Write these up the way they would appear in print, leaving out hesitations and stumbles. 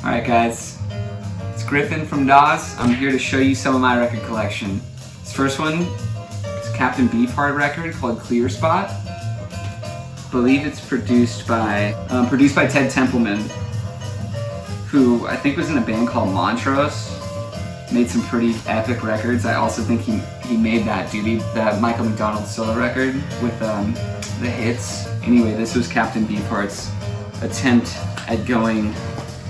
Alright guys, it's Griffin from Dawes. I'm here to show you some of my record collection. This first one is a Captain Beefheart record called Clear Spot. I believe it's produced by Ted Templeman, who I think was in a band called Montrose. Made some pretty epic records. I also think he made that Michael McDonald solo record with the hits. Anyway, this was Captain Beefheart's attempt at going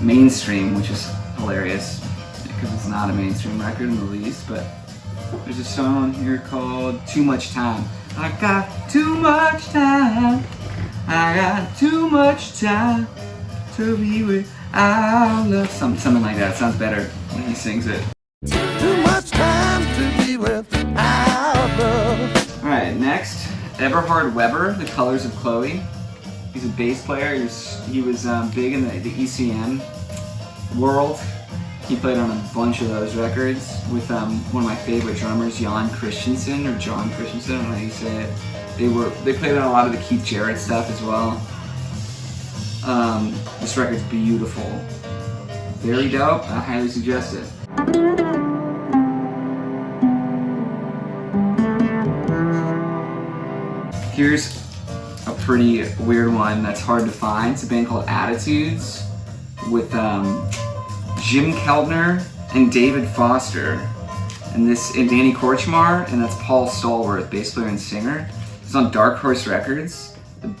mainstream, which is hilarious because it's not a mainstream record in the least, but there's a song on here called Too Much Time. I got too much time. I got too much time to be with our love. Something like that. It sounds better when he sings it. Too much time to be with our love. Alright, next, Eberhard Weber, The Colors of Chloë. He's a bass player. He was big in the ECM world. He played on a bunch of those records with one of my favorite drummers, John Christensen, I don't know how you say it. They played on a lot of the Keith Jarrett stuff as well. This record's beautiful. Very dope. I highly suggest it. Here's a pretty weird one that's hard to find. It's a band called Attitudes with Jim Keltner and David Foster, and Danny Korchmar, and that's Paul Stallworth, bass player and singer. It's on Dark Horse Records.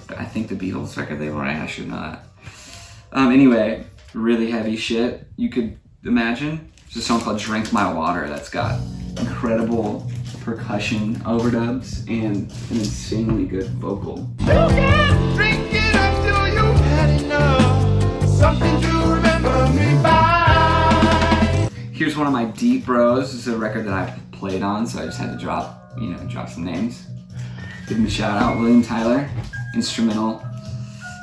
I think the Beatles record label, right? I should know that. Anyway, really heavy shit you could imagine. There's a song called Drink My Water that's got incredible percussion overdubs and an insanely good vocal. You can drink it until you've had enough. Something to remember me by. Here's one of my deep bros. This is a record that I played on, so I just had to drop some names. Give him a shout out. William Tyler, instrumental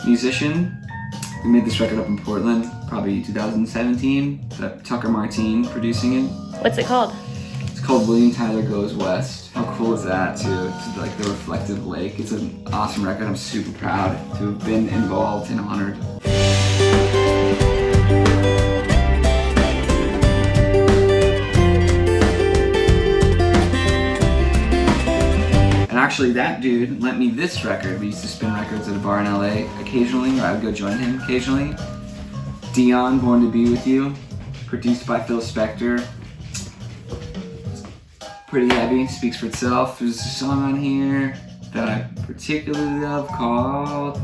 musician. We made this record up in Portland, probably 2017. Tucker Martine producing it. What's it called? It's called William Tyler Goes West. How cool is that too? It's like the reflective lake. It's an awesome record. I'm super proud to have been involved and honored. And actually that dude lent me this record. We used to spin records at a bar in LA occasionally, or I would go join him occasionally. Dion, Born to Be With You, produced by Phil Spector. Pretty heavy, speaks for itself. There's a song on here that I particularly love called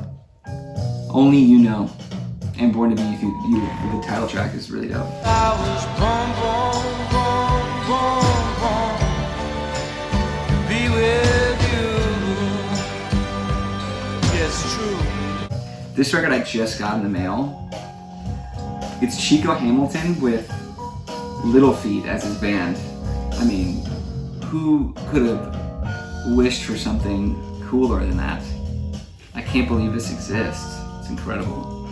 Only You Know. And Born to Be With You, the title track is really dope. I was born to be with you. It's true. This record I just got in the mail. It's Chico Hamilton with Little Feat as his band. I mean, who could have wished for something cooler than that? I can't believe this exists. It's incredible.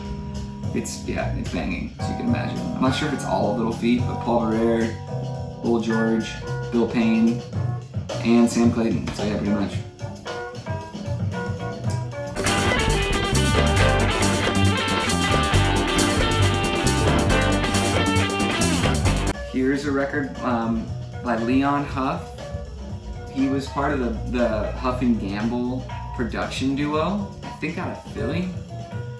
It's banging, as you can imagine. I'm not sure if it's all Little Feat, but Paul Barrere, Lil George, Bill Payne, and Sam Clayton. So yeah, pretty much. Here's a record by Leon Huff. He was part of the Huff and Gamble production duo, I think out of Philly,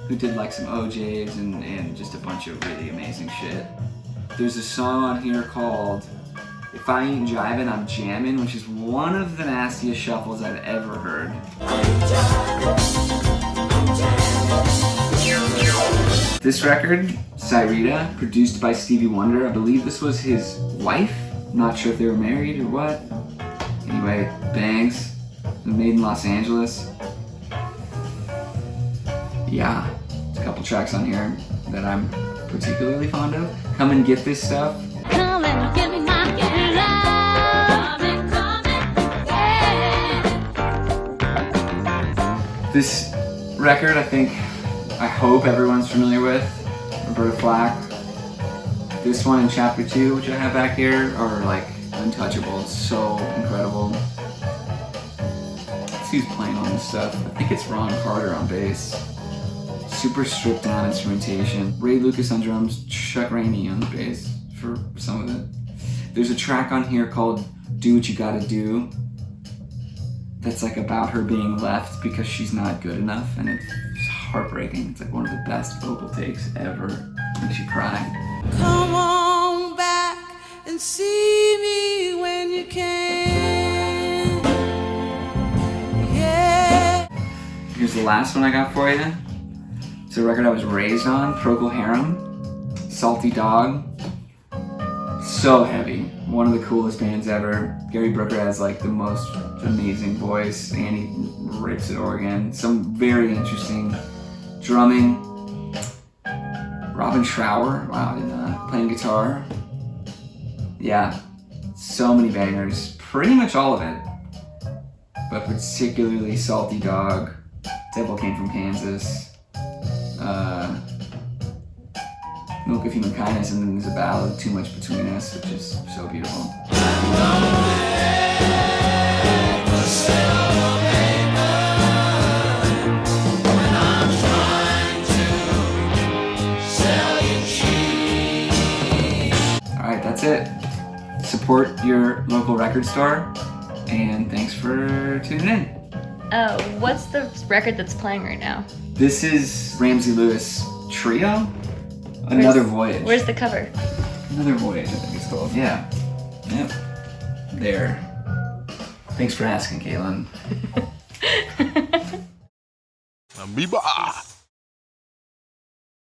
who did like some OJs and just a bunch of really amazing shit. There's a song on here called If I Ain't Jivin', I'm Jammin', which is one of the nastiest shuffles I've ever heard. This record, Syreeta, produced by Stevie Wonder. I believe this was his wife. I'm not sure if they were married or what. Anyway, bangs. Made in Los Angeles. Yeah, there's a couple tracks on here that I'm particularly fond of. Come and Get This Stuff. Come and give me my love. This record, I hope everyone's familiar with. Roberta Flack. This one and Chapter 2, which I have back here, are like Untouchable. It's so incredible. Let's see who's playing on this stuff. I think it's Ron Carter on bass. super stripped down instrumentation. Ray Lucas on drums, Chuck Rainey on the bass for some of it. There's a track on here called Do What You Gotta Do that's like about her being left because she's not good enough, and it's heartbreaking. It's like one of the best vocal takes ever. Makes you cry. Come on back and see me when you can. Yeah. Here's the last one I got for you. It's a record I was raised on, Procol Harum, Salty Dog. So heavy. One of the coolest bands ever. Gary Brooker has like the most amazing voice, and he rips at organ. Some very interesting drumming. Robin Trower, wow, I didn't know that. Playing guitar. Yeah, so many bangers. Pretty much all of it. But particularly Salty Dog, Devil Came from Kansas, Milk of Human Kindness, and then there's a ballad, Too Much Between Us, which is so beautiful. Alright, that's it. Support your local record store, and thanks for tuning in. What's the record that's playing right now? This is Ramsey Lewis Trio? Another Voyage. Where's the cover? Another Voyage, I think it's called. Yeah. Yep. There. Thanks for asking, Caitlin. Amoeba.